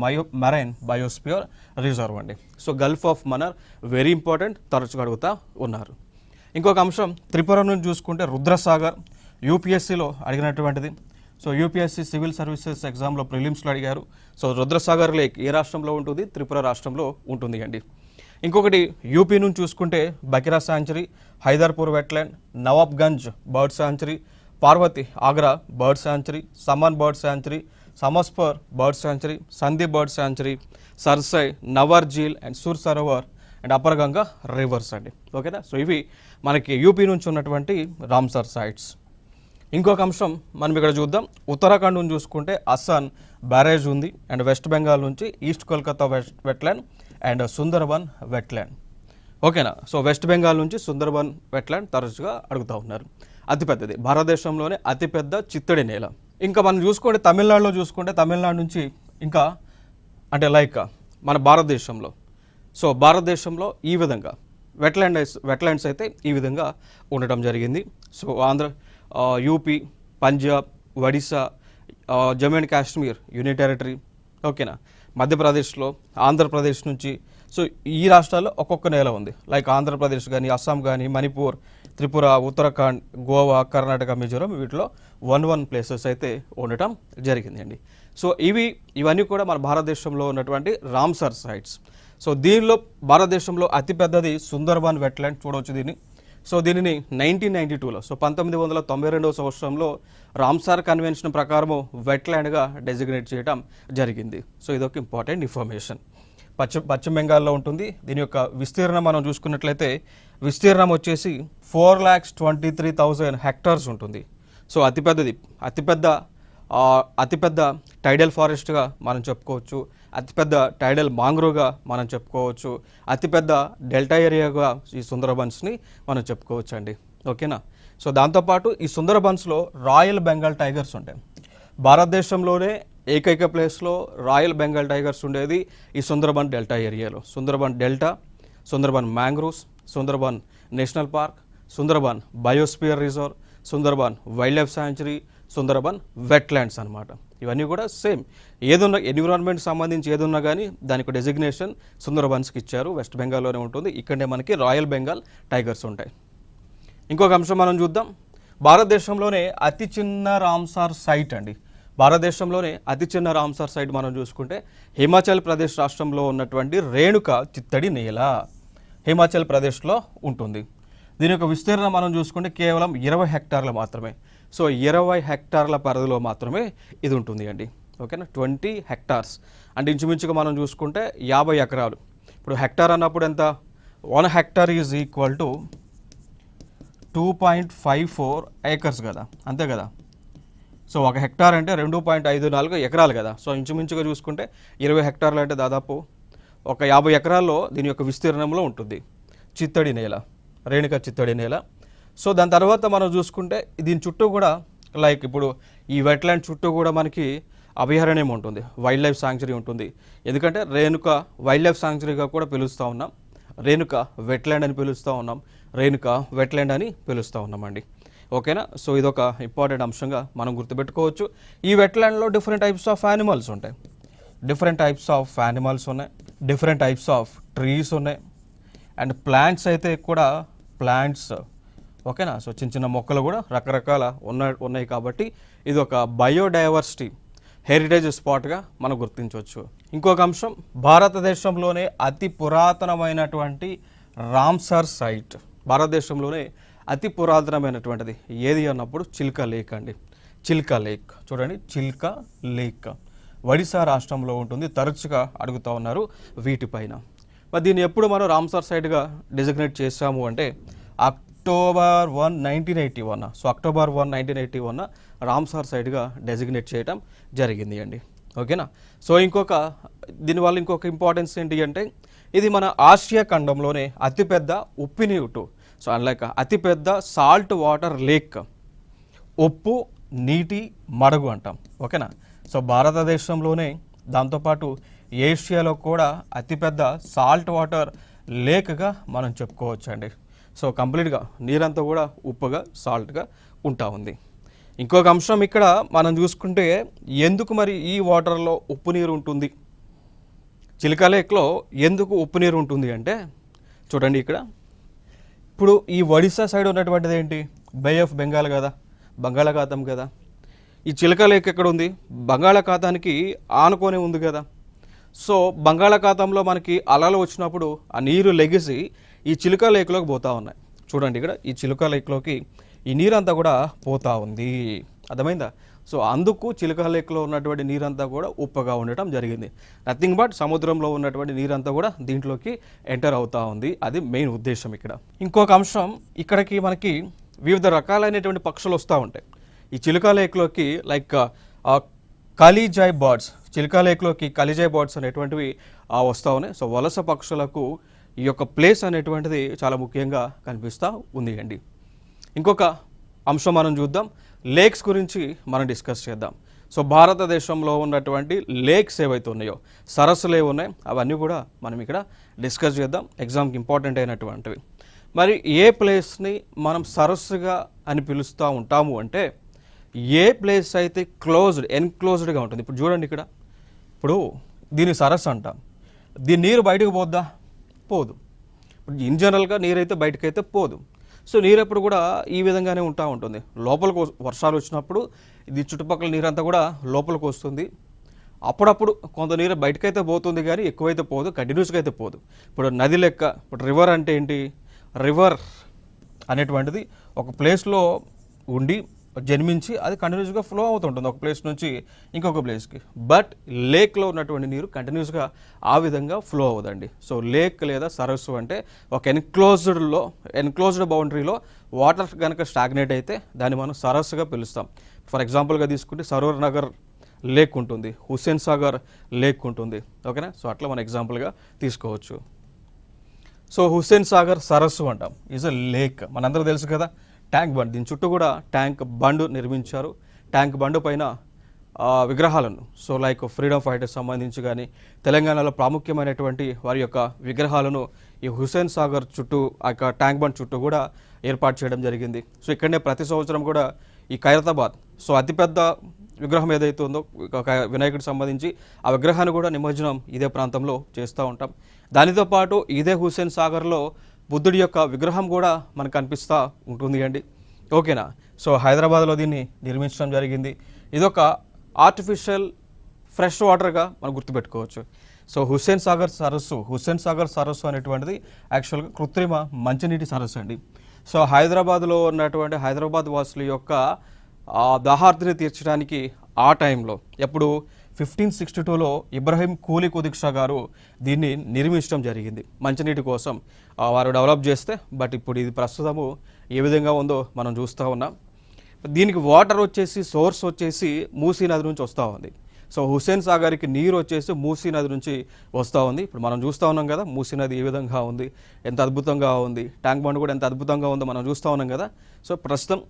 marine biosphere reserve అండి. So gulf of Mannar very important, తరచుగా అడుగుతూ ఉన్నారు. ఇంకొక అంశం త్రిపుర నుంచి చూసుకుంటే రుద్రసాగర్, యూపీఎస్సీలో అడిగినటువంటిది. సో యూపీఎస్సీ సివిల్ సర్వీసెస్ ఎగ్జామ్లో ప్రిలిమ్స్లో అడిగారు. సో రుద్రసాగర్ లేక్ ఏ రాష్ట్రంలో ఉంటుంది? త్రిపుర రాష్ట్రంలో ఉంటుంది అండి. ఇంకొకటి యూపీ నుంచి చూసుకుంటే Bakhira sanctuary, Haiderpur wetland, Nawabganj bird sanctuary, Parvati Agra bird sanctuary, Saman bird sanctuary, Samaspur bird sanctuary, Sandi bird sanctuary, Sarsai, Nawar Jheel and Sur Sarovar and upper Ganga rivers అండి. ఓకేనా. సో ఇవి మనకి యూపీ నుంచి ఉన్నటువంటి రామ్సర్ సైట్స్. ఇంకొక అంశం మనం ఇక్కడ చూద్దాం. ఉత్తరాఖండ్ నుంచి చూసుకుంటే అస్సాన్ బ్యారేజ్ ఉంది అండ్ వెస్ట్ బెంగాల్ నుంచి east Kolkata wetland and Sundarban wetland. ఓకేనా. సో వెస్ట్ బెంగాల్ నుంచి సుందర్బన్ వెట్లాండ్ తరచుగా అడుగుతూ ఉన్నారు. అతిపెద్దది, భారతదేశంలోనే అతిపెద్ద చిత్తడి నేల. ఇంకా మనం చూసుకుంటే తమిళనాడులో చూసుకుంటే తమిళనాడు నుంచి ఇంకా అంటే లైక్ మన భారతదేశంలో. సో భారతదేశంలో ఈ విధంగా వెట్లాండ్స్ అయితే ఈ విధంగా ఉండటం జరిగింది. So UP, Punjab, Odisha, Jammu and Kashmir union territory. ఓకేనా. మధ్యప్రదేశ్లో, ఆంధ్రప్రదేశ్ నుంచి. సో ఈ రాష్ట్రాల్లో ఒక్కొక్క నేల ఉంది. లైక్ ఆంధ్రప్రదేశ్ కానీ, అస్సాం కానీ, మణిపూర్, త్రిపుర, ఉత్తరాఖండ్, గోవా, కర్ణాటక, మిజోరం వీటిలో 1 ప్లేసెస్ అయితే ఉండటం జరిగిందండి. సో ఇవన్నీ కూడా మన భారతదేశంలో ఉన్నటువంటి రామ్సర్ సైట్స్. సో దీనిలో భారతదేశంలో అతిపెద్దది సుందర్బన్ వెట్లాండ్. చూడవచ్చు దీన్ని. సో దీనిని 1992లో, సో 1992వ సంవత్సరంలో రామ్సార్ కన్వెన్షన్ ప్రకారము వెట్లాండ్గా డెసిగ్నేట్ చేయడం జరిగింది. సో ఇదొక ఇంపార్టెంట్ ఇన్ఫర్మేషన్. పశ్చిమ బెంగాల్లో ఉంటుంది. దీని యొక్క విస్తీర్ణం మనం చూసుకున్నట్లయితే విస్తీర్ణం వచ్చేసి 4,23,000 హెక్టార్స్ ఉంటుంది. సో అతిపెద్ద టైడల్ ఫారెస్ట్గా మనం చెప్పుకోవచ్చు, అతిపెద్ద టైడల్ మాంగ్రోవ్గా మనం చెప్పుకోవచ్చు, అతిపెద్ద డెల్టా ఏరియాగా ఈ సుందరబన్స్ని మనం చెప్పుకోవచ్చు అండి. ఓకేనా. సో దాంతోపాటు ఈ సుందరబన్స్లో రాయల్ బెంగాల్ టైగర్స్ ఉంటాయి. భారతదేశంలోనే ఏకైక ప్లేస్లో రాయల్ బెంగాల్ టైగర్స్ ఉండేది ఈ సుందరబన్ డెల్టా ఏరియాలో. Sundarban delta, Sundarban mangroves, Sundarban national park, Sundarban biosphere reserve, Sundarban wildlife sanctuary, Sundarban wetlands అనమాట. ఇవన్నీ కూడా సేమ్. ఏదున్నా ఎన్విరాన్మెంట్ సంబంధించి ఏదున్నా కానీ దానికి డెసిగ్నేషన్ సుందరబన్స్కి ఇచ్చారు. వెస్ట్ బెంగాల్లోనే ఉంటుంది. ఇక్కడే మనకి రాయల్ బెంగాల్ టైగర్స్ ఉంటాయి. ఇంకొక అంశం మనం చూద్దాం. భారతదేశంలోనే అతి చిన్న రామ్సార్ సైట్ అండి. భారతదేశంలోనే అతి చిన్న రామ్సార్ సైట్ మనం చూసుకుంటే హిమాచల్ ప్రదేశ్ రాష్ట్రంలో ఉన్నటువంటి రేణుక చిత్తడి నేల హిమాచల్ ప్రదేశ్లో ఉంటుంది. దీని యొక్క విస్తీర్ణం మనం చూసుకుంటే కేవలం 20 హెక్టార్లు మాత్రమే. సో 20 హెక్టార్ల పరిధిలో మాత్రమే ఇది ఉంటుంది అండి. ఓకేనా. 20 హెక్టార్స్ అంటే ఇంచుమించుగా మనం చూసుకుంటే 50 ఎకరాలు. ఇప్పుడు హెక్టార్ అన్నప్పుడు ఎంత? 1 hectare is equal to 2.54 acres కదా, అంతే కదా. సో 1 హెక్టార్ అంటే 2.54 ఎకరాలు కదా. సో ఇంచుమించుగా చూసుకుంటే 20 హెక్టార్లు అంటే దాదాపు ఒక 50 ఎకరాల్లో దీని యొక్క విస్తీర్ణంలో ఉంటుంది చిత్తడి నేల, రేణుక చిత్తడి నేల. సో దాని తర్వాత మనం చూసుకుంటే దీని చుట్టూ కూడా లైక్ ఇప్పుడు ఈ వెట్లాండ్ చుట్టూ కూడా మనకి అభయారణ్యం ఉంటుంది, వైల్డ్ లైఫ్ శాంక్చురీ ఉంటుంది. ఎందుకంటే రేణుక వైల్డ్ లైఫ్ శాంక్చురీగా కూడా పిలుస్తూ ఉన్నాం, రేణుక వెట్లాండ్ అని పిలుస్తూ ఉన్నాం, రేణుక వెట్లాండ్ అని పిలుస్తూ ఉన్నామండి. ఓకేనా. సో ఇదొక ఇంపార్టెంట్ అంశంగా మనం గుర్తుపెట్టుకోవచ్చు. ఈ వెట్లాండ్లో డిఫరెంట్ టైప్స్ ఆఫ్ యానిమల్స్ ఉంటాయి, డిఫరెంట్ టైప్స్ ఆఫ్ ట్రీస్ ఉన్నాయి అండ్ ప్లాంట్స్ అయితే కూడా ప్లాంట్స్. ఓకేనా. సో చిన్న చిన్న మొక్కలు కూడా రకరకాల ఉన్నాయి కాబట్టి ఇది ఒక బయోడైవర్సిటీ హెరిటేజ్ స్పాట్గా మనం గుర్తించవచ్చు. ఇంకొక అంశం, భారతదేశంలోనే అతి పురాతనమైనటువంటి రామ్సర్ సైట్, భారతదేశంలోనే అతి పురాతనమైనటువంటిది ఏది అన్నప్పుడు చిల్కా లేక్ అండి. చిల్కా లేక్ చూడండి, చిల్కా లేక్ ఒడిశా రాష్ట్రంలో ఉంటుంది. తరచుగా అడుగుతూ ఉన్నారు వీటిపైన. మరి దీన్ని ఎప్పుడు మనం రామ్సార్ సైట్గా డిజిగ్నేట్ చేసాము అంటే అక్టోబర్ 1, 1981. సో అక్టోబర్ 1, 1981 రామ్సార్ సైట్గా డెసిగ్నేట్ చేయడం జరిగింది అండి. ఓకేనా. సో దీనివల్ల ఇంకొక ఇంపార్టెన్స్ ఏంటి అంటే ఇది మన ఆసియా ఖండంలోనే అతిపెద్ద ఉప్పినీరు. సో లైక్ అతిపెద్ద సాల్ట్ వాటర్ లేక్, ఉప్పు నీటి మడుగు అంటాం. ఓకేనా. సో భారతదేశంలోనే దాంతోపాటు ఏషియాలో కూడా అతిపెద్ద సాల్ట్ వాటర్ లేక్గా మనం చెప్పుకోవచ్చు అండి. సో కంప్లీట్గా నీరంతా కూడా ఉప్పుగా సాల్ట్గా ఉంటా ఉంది. ఇంకొక అంశం ఇక్కడ మనం చూసుకుంటే ఎందుకు మరి ఈ వాటర్లో ఉప్పు నీరు ఉంటుంది, చిల్కా లేక్లో ఎందుకు ఉప్పు నీరు ఉంటుంది అంటే చూడండి ఇక్కడ ఇప్పుడు ఈ ఒడిశా సైడ్ ఉన్నటువంటిది ఏంటి, బే ఆఫ్ బెంగాల్ కదా, బంగాళాఖాతం కదా. ఈ చిల్కా లేక్ ఎక్కడ ఉంది, బంగాళాఖాతానికి ఆనుకొని ఉంది కదా. సో బంగాళాఖాతంలో మనకి అలలు వచ్చినప్పుడు ఆ నీరు లెగిసి ఈ చిల్కా లేక్లోకి పోతూ ఉన్నాయి. చూడండి ఇక్కడ ఈ చిల్కా లేక్లోకి ఈ నీరంతా కూడా పోతూ ఉంది, అర్థమైందా. సో అందుకు చిల్కా లేక్లో ఉన్నటువంటి నీరంతా కూడా ఉప్పగా ఉండటం జరిగింది. నథింగ్ బట్ సముద్రంలో ఉన్నటువంటి నీరంతా కూడా దీంట్లోకి ఎంటర్ అవుతూ ఉంది. అది మెయిన్ ఉద్దేశం ఇక్కడ. ఇంకొక అంశం, ఇక్కడికి మనకి వివిధ రకాలైనటువంటి పక్షులు వస్తూ ఉంటాయి ఈ చిల్కా లేక్లోకి. లైక్ కలిజాయ్ బర్డ్స్, చిల్కా లేక్లోకి కలిజాయ్ బర్డ్స్ అనేటువంటివి వస్తూ ఉన్నాయి. సో వలస పక్షులకు ఈ యొక్క ప్లేస్ అనేటువంటిది చాలా ముఖ్యంగా కనిపిస్తూ ఉంది అండి. ఇంకొక అంశం మనం చూద్దాం, లేక్స్ గురించి మనం డిస్కస్ చేద్దాం. సో భారతదేశంలో ఉన్నటువంటి లేక్స్ ఏవైతే ఉన్నాయో, సరస్సులు ఏవి ఉన్నాయో అవన్నీ కూడా మనం ఇక్కడ డిస్కస్ చేద్దాం, ఎగ్జామ్కి ఇంపార్టెంట్ అయినటువంటివి. మరి ఏ ప్లేస్ని మనం సరస్సుగా అని పిలుస్తూ ఉంటాము అంటే ఏ ప్లేస్ అయితే ఎన్క్లోజ్డ్గా ఉంటుంది. ఇప్పుడు చూడండి ఇక్కడ, ఇప్పుడు దీని సరస్సు అంటాం, దీని నీరు బయటకు పోద్దా, పోదు. ఇప్పుడు ఇన్ జనరల్గా నీరైతే బయటకైతే పోదు. సో నీరు ఎప్పుడు కూడా ఈ విధంగానే ఉంటుంది. లోపలికి వర్షాలు వచ్చినప్పుడు ఇది చుట్టుపక్కల నీరంతా కూడా లోపలికి వస్తుంది. అప్పుడప్పుడు కొంత నీరు బయటకైతే పోతుంది కానీ ఎక్కువైతే పోదు, కంటిన్యూస్గా అయితే పోదు. ఇప్పుడు నది లెక్క, ఇప్పుడు రివర్ అంటే ఏంటి, రివర్ అనేటువంటిది ఒక ప్లేస్లో ఉండి జన్మించి అది కంటిన్యూస్గా ఫ్లో అవుతుంటుంది ఒక ప్లేస్ నుంచి ఇంకొక ప్లేస్కి. బట్ లేక్లో ఉన్నటువంటి నీరు కంటిన్యూస్గా ఆ విధంగా ఫ్లో అవ్వదండి. సో లేక్ లేదా సరస్సు అంటే ఒక ఎన్క్లోజ్డ్ బౌండరీలో వాటర్ కనుక స్టాగ్నేట్ అయితే దాన్ని మనం సరస్సుగా పిలుస్తాం. ఫర్ ఎగ్జాంపుల్గా తీసుకుంటే సరోవర్ నగర్ లేక్ ఉంటుంది, హుస్సేన్ సాగర్ లేక్ ఉంటుంది. ఓకేనా. సో అట్లా మనం ఎగ్జాంపుల్గా తీసుకోవచ్చు. సో హుస్సేన్ సాగర్ సరస్సు అంటాం, ఈజ్ అ లేక్. మనందరూ తెలుసు కదా, ట్యాంక్ బండ్, దీని చుట్టూ కూడా ట్యాంక్ బండ్ నిర్మించారు. ట్యాంక్ బండ్ పైన విగ్రహాలను, సో లైక్ ఫ్రీడమ్ ఫైటర్స్ సంబంధించి కానీ తెలంగాణలో ప్రాముఖ్యమైనటువంటి వారి యొక్క విగ్రహాలను ఈ హుస్సేన్ సాగర్ చుట్టూ ఆ యొక్క ట్యాంక్ బండ్ చుట్టూ కూడా ఏర్పాటు చేయడం జరిగింది. సో ఇక్కడనే ప్రతి సంవత్సరం కూడా ఈ ఖైరతాబాద్, సో అతిపెద్ద విగ్రహం ఏదైతే ఉందో వినాయకుడికి సంబంధించి ఆ విగ్రహాన్ని కూడా నిమజ్జనం ఇదే ప్రాంతంలో చేస్తూ ఉంటాం. దానితో పాటు ఇదే హుస్సేన్ సాగర్లో బుద్ధుడి యొక్క విగ్రహం కూడా మనకు కనిపిస్తూ ఉంటుంది అండి. ఓకేనా. సో హైదరాబాద్లో దీన్ని నిర్మించడం జరిగింది. ఇదొక ఆర్టిఫిషియల్ ఫ్రెష్ వాటర్గా మనం గుర్తుపెట్టుకోవచ్చు. సో హుస్సేన్ సాగర్ సరస్సు అనేటువంటిది యాక్చువల్గా కృత్రిమ మంచినీటి సరస్సు అండి. సో హైదరాబాద్లో ఉన్నటువంటి హైదరాబాద్ వాసుల యొక్క దాహార్తిని తీర్చడానికి ఆ టైంలో ఎప్పుడు 1562లో ఇబ్రహీం కూలీ కుతుబ్ షా గారు దీన్ని నిర్మించడం జరిగింది మంచినీటి కోసం. వారు డెవలప్ చేస్తే, బట్ ఇప్పుడు ఇది ప్రస్తుతము ఏ విధంగా ఉందో మనం చూస్తూ ఉన్నాం. దీనికి వాటర్ వచ్చేసి సోర్స్ వచ్చేసి మూసీ నది నుంచి వస్తూ ఉంది. సో హుస్సేన్ సాగర్కి నీరు వచ్చేసి మూసీ నది నుంచి వస్తూ ఉంది. ఇప్పుడు మనం చూస్తూ ఉన్నాం కదా మూసీ నది ఏ విధంగా ఉంది, ఎంత అద్భుతంగా ఉంది, ట్యాంక్ బండ్ కూడా ఎంత అద్భుతంగా ఉందో మనం చూస్తూ ఉన్నాం కదా. సో ప్రస్తుతం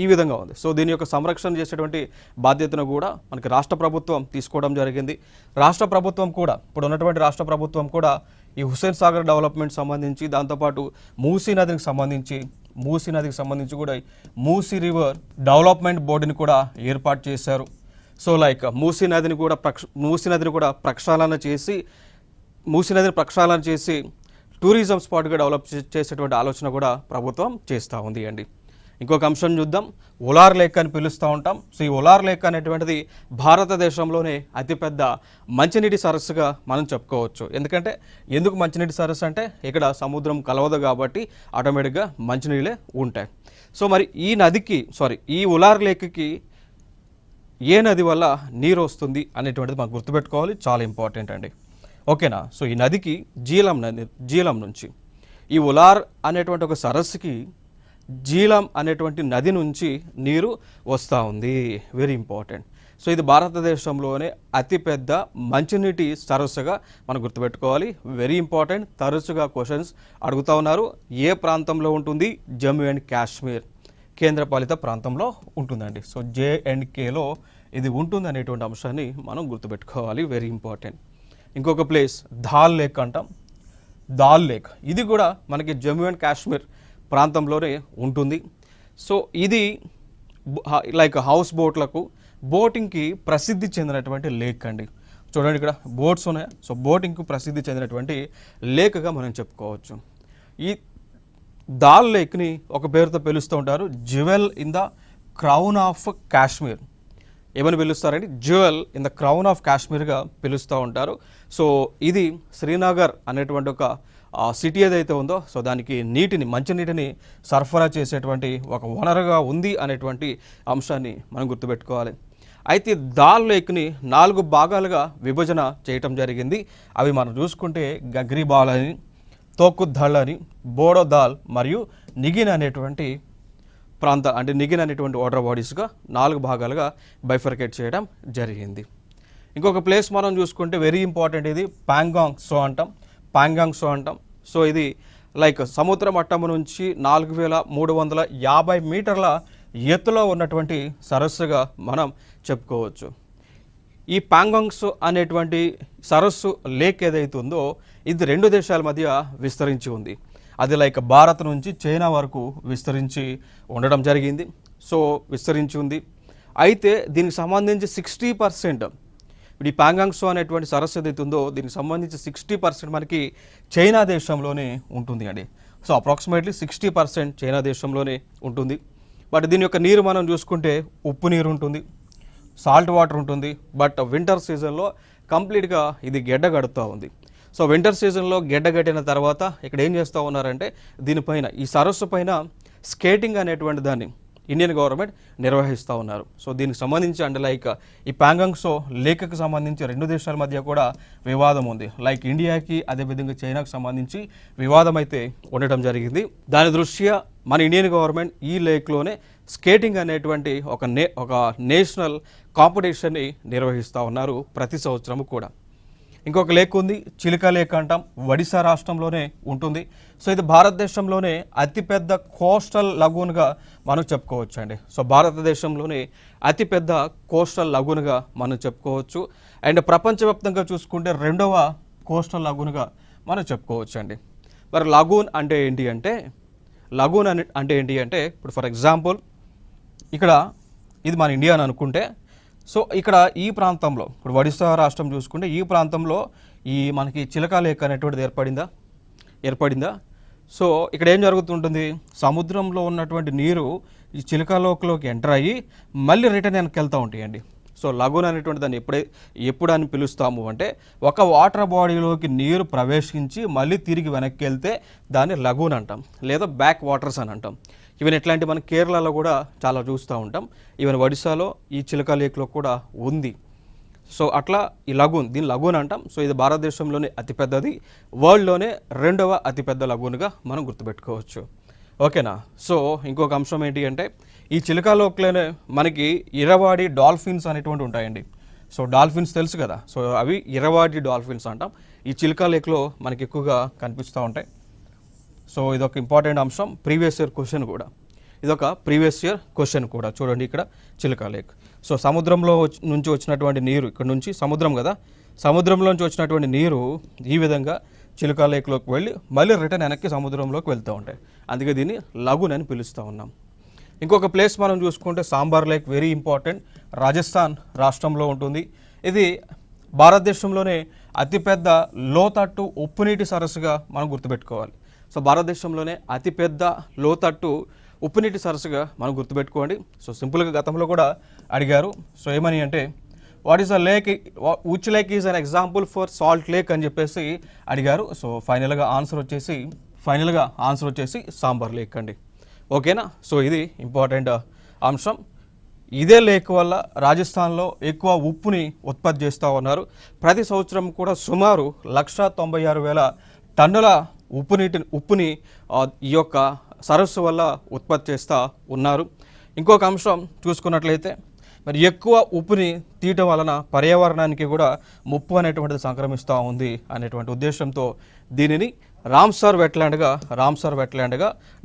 ఈ విధంగా ఉంది. సో దీని యొక్క సంరక్షణ చేసేటువంటి బాధ్యతను కూడా మనకి రాష్ట్ర ప్రభుత్వం తీసుకోవడం జరిగింది. రాష్ట్ర ప్రభుత్వం కూడా ఇప్పుడు ఉన్నటువంటి రాష్ట్ర ప్రభుత్వం కూడా ఈ హుస్సేన్ సాగర్ డెవలప్మెంట్ సంబంధించి, దాంతోపాటు మూసీ నదికి సంబంధించి కూడా మూసీ రివర్ డెవలప్మెంట్ బోర్డుని కూడా ఏర్పాటు చేశారు. సో లైక్ మూసీ నదిని కూడా ప్రక్షాళన చేసి టూరిజం స్పాట్గా డెవలప్ చేసేటువంటి ఆలోచన కూడా ప్రభుత్వం చేస్తూ ఉంది అండి. ఇంకొక అంశం చూద్దాం, ఉలార్ లేక్ అని పిలుస్తూ ఉంటాం. సో ఈ ఉలార్ లేక్ అనేటువంటిది భారతదేశంలోనే అతిపెద్ద మంచినీటి సరస్సుగా మనం చెప్పుకోవచ్చు. ఎందుకు మంచినీటి సరస్సు అంటే ఇక్కడ సముద్రం కలవదు కాబట్టి ఆటోమేటిక్గా మంచినీళ్ళే ఉంటాయి. సో మరి ఈ ఉలార్ లేక్కి ఏ నది వల్ల నీరు వస్తుంది అనేటువంటిది మనం గుర్తుపెట్టుకోవాలి, చాలా ఇంపార్టెంట్ అండి. ఓకేనా. సో ఈ నదికి జీలం నుంచి ఈ ఉలార్ అనేటువంటి ఒక సరస్సుకి జీలం అనేటువంటి నది నుంచి నీరు వస్తూ ఉంది. Very important. సో ఇది భారతదేశంలోనే అతిపెద్ద మంచినీటి సరస్సుగా మనం గుర్తుపెట్టుకోవాలి. Very important. తరచుగా క్వశ్చన్స్ అడుగుతూ ఉన్నారు. ఏ ప్రాంతంలో ఉంటుంది? జమ్మూ అండ్ కాశ్మీర్ కేంద్రపాలిత ప్రాంతంలో ఉంటుందండి. సో JNKలో ఇది ఉంటుంది అనేటువంటి అంశాన్ని మనం గుర్తుపెట్టుకోవాలి. Very important. ఇంకొక ప్లేస్ దాల్ లేక్ అంటాం. దాల్ లేక్ ఇది కూడా మనకి జమ్మూ అండ్ కాశ్మీర్ ప్రాంతంలోనే ఉంటుంది. సో ఇది లైక్ హౌస్ బోట్లకు బోటింగ్కి ప్రసిద్ధి చెందినటువంటి లేక్ అండి. చూడండి ఇక్కడ బోట్స్ ఉన్నాయి. సో బోటింగ్కు ప్రసిద్ధి చెందినటువంటి లేక్గా మనం చెప్పుకోవచ్చు. ఈ దాల్ లేక్ని ఒక పేరుతో పిలుస్తూ ఉంటారు, jewel in the crown of Kashmir. ఏమని పిలుస్తారండి? Jewel in the crown of కాశ్మీర్గా పిలుస్తూ ఉంటారు. సో ఇది శ్రీనగర్ అనేటువంటి ఒక సిటీ ఏదైతే ఉందో సో దానికి మంచినీటిని సరఫరా చేసేటువంటి ఒక వనరుగా ఉంది అనేటువంటి అంశాన్ని మనం గుర్తుపెట్టుకోవాలి. అయితే దాల్ లేక్ని 4 భాగాలుగా విభజన చేయటం జరిగింది. అవి మనం చూసుకుంటే గగ్రిబాల్ అని, తోకుద్దల్ అని, బోడోదాల్ మరియు నిగిన్ అనేటువంటి నిగిన్ అనేటువంటి వాటర్ బాడీస్గా 4 భాగాలుగా బైఫర్కేట్ చేయడం జరిగింది. ఇంకొక ప్లేస్ మనం చూసుకుంటే వెరీ ఇంపార్టెంట్, ఇది పాంగాంగ్ సో అంటాం. సో ఇది లైక్ సముద్ర మట్టం నుంచి 4350 మీటర్ల ఎత్తులో ఉన్నటువంటి సరస్సుగా మనం చెప్పుకోవచ్చు. ఈ పాంగాంగ్స్ అనేటువంటి సరస్సు లేక్ ఏదైతే ఉందో ఇది 2 దేశాల మధ్య విస్తరించి ఉంది. అది లైక్ భారత్ నుంచి చైనా వరకు విస్తరించి ఉండడం జరిగింది. సో విస్తరించి ఉంది. అయితే దీనికి సంబంధించి 60% ఇప్పుడు ఈ పాంగాంగ్సో అనేటువంటి సరస్సు ఏదైతే ఉందో దీనికి సంబంధించి 60% మనకి చైనా దేశంలోనే ఉంటుంది అండి. సో అప్రాక్సిమేట్లీ 60% చైనా దేశంలోనే ఉంటుంది. బట్ దీని యొక్క నీరు మనం చూసుకుంటే ఉప్పు నీరు ఉంటుంది, సాల్ట్ వాటర్ ఉంటుంది. బట్ వింటర్ సీజన్లో కంప్లీట్గా ఇది గడ్డగడుతూ ఉంది. సో వింటర్ సీజన్లో గడ్డగట్టిన తర్వాత ఇక్కడ ఏం చేస్తూ ఉన్నారంటే దీనిపైన ఈ సరస్సు పైన స్కేటింగ్ అనేటువంటి దాన్ని ఇండియన్ గవర్నమెంట్ నిర్వహిస్తూ ఉన్నారు. సో దీనికి సంబంధించి అంటే లైక్ ఈ పాంగాంగ్సో లేక్కి సంబంధించి 2 దేశాల మధ్య కూడా వివాదం ఉంది. లైక్ ఇండియాకి అదేవిధంగా చైనాకి సంబంధించి వివాదం అయితే ఉండటం జరిగింది. దాని దృష్ట్యా మన ఇండియన్ గవర్నమెంట్ ఈ లేక్లోనే స్కేటింగ్ అనేటువంటి ఒక నేషనల్ కాంపిటీషన్ని నిర్వహిస్తూ ఉన్నారు ప్రతి సంవత్సరము కూడా. ఇంకొక లేక్ ఉంది, చిలికా లేక్ అంటాం, ఒడిశా రాష్ట్రంలోనే ఉంటుంది. సో ఇది భారతదేశంలోనే అతిపెద్ద కోస్టల్ లగూన్గా మనం చెప్పుకోవచ్చు అండి. సో భారతదేశంలోనే అతిపెద్ద కోస్టల్ లగూన్గా మనం చెప్పుకోవచ్చు. అండ్ ప్రపంచవ్యాప్తంగా చూసుకుంటే 2వ కోస్టల్ లగూన్గా మనం చెప్పుకోవచ్చు అండి. మరి లగూన్ అంటే ఏంటి అంటే ఇప్పుడు ఫర్ ఎగ్జాంపుల్ ఇక్కడ ఇది మన ఇండియా అని అనుకుంటే సో ఇక్కడ ఈ ప్రాంతంలో ఇప్పుడు ఒడిశా రాష్ట్రం చూసుకుంటే ఈ ప్రాంతంలో ఈ మనకి చిలకా లేక్ అనేటువంటిది ఏర్పడిందా. సో ఇక్కడ ఏం జరుగుతుంటుంది, సముద్రంలో ఉన్నటువంటి నీరు ఈ చిలకాలోకి ఎంటర్ అయ్యి మళ్ళీ రిటర్న్ వెనక్కి వెళ్తూ ఉంటాయండి. సో లగూన్ అనేటువంటి దాన్ని ఎప్పుడు అని పిలుస్తాము అంటే ఒక వాటర్ బాడీలోకి నీరు ప్రవేశించి మళ్ళీ తిరిగి వెనక్కి వెళ్తే దాన్ని లగూన్ అంటాం, లేదా బ్యాక్ వాటర్స్ అని అంటాం. ఈవెన్ ఇట్లాంటి మనం కేరళలో కూడా చాలా చూస్తూ ఉంటాం. ఈవెన్ ఒడిశాలో ఈ చిలకా లేక్లో కూడా ఉంది. సో అట్లా ఈ దీని లగూన్ అంటాం. సో ఇది భారతదేశంలోనే అతిపెద్దది, వరల్డ్లోనే 2వ అతిపెద్ద లగూన్గా మనం గుర్తుపెట్టుకోవచ్చు. ఓకేనా. సో ఇంకొక అంశం ఏంటి అంటే ఈ చిలకా లేక్లోనే మనకి ఇరవాడి డాల్ఫిన్స్ అనేటువంటి ఉంటాయండి. సో డాల్ఫిన్స్ తెలుసు కదా, సో అవి ఇరవాడి డాల్ఫిన్స్ అంటాం. ఈ చిలకా లేక్లో మనకి ఎక్కువగా కనిపిస్తూ ఉంటాయి. సో ఇదొక ఇంపార్టెంట్ అంశం, ప్రీవియస్ ఇయర్ క్వశ్చన్ కూడా చూడండి. ఇక్కడ చిలకా లేక్, సో సముద్రంలో నుంచి వచ్చినటువంటి నీరు, ఇక్కడ నుంచి సముద్రంలోంచి వచ్చినటువంటి నీరు ఈ విధంగా చిలకా లేక్లోకి వెళ్ళి మళ్ళీ రిటర్న్ వెనక్కి సముద్రంలోకి వెళ్తూ ఉంటాయి. అందుకే దీన్ని లగూన్ అని పిలుస్తూ ఉన్నాం. ఇంకొక ప్లేస్ మనం చూసుకుంటే sambar lake, very important, Rajasthan రాష్ట్రంలో ఉంటుంది. ఇది భారతదేశంలోనే అతిపెద్ద లోతట్టు ఉప్పునీటి సరస్సుగా మనం గుర్తుపెట్టుకోవాలి. సో భారతదేశంలోనే అతిపెద్ద లోతట్టు ఉప్పు నీటి సరస్సుగా మనం గుర్తుపెట్టుకోండి. సో సింపుల్గా గతంలో కూడా అడిగారు. సో ఏమని అంటే what is a lake, which lake is an example for salt lake అని చెప్పేసి అడిగారు. సో ఫైనల్గా ఆన్సర్ వచ్చేసి సాంబార్ లేక్ అండి. ఓకేనా. సో ఇది ఇంపార్టెంట్ అంశం. ఇదే లేక్ వల్ల రాజస్థాన్లో ఎక్కువ ఉప్పుని ఉత్పత్తి చేస్తూ ఉన్నారు. ప్రతి సంవత్సరం కూడా సుమారు 196,000 టన్నుల ఉప్పుని ఈ యొక్క సరస్సు వల్ల ఉత్పత్తి చేస్తూ ఉన్నారు. ఇంకొక అంశం చూసుకున్నట్లయితే మరి ఎక్కువ ఉప్పుని తీయటం వలన పర్యావరణానికి కూడా ముప్పు అనేటువంటిది సంక్రమిస్తూ ఉంది అనేటువంటి ఉద్దేశంతో దీనిని రామ్సార్ వెట్లాండ్గా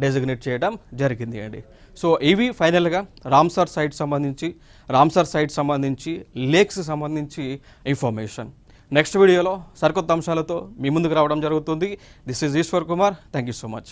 డెసిగ్నేట్ చేయడం జరిగింది అండి. సో ఇవి ఫైనల్గా రామ్సార్ సైట్ సంబంధించి లేక్స్ సంబంధించి ఇన్ఫర్మేషన్. నెక్స్ట్ వీడియోలో సరికొత్త అంశాలతో మీ ముందుకు రావడం జరుగుతుంది. This is Eshwar Kumar. Thank you so much.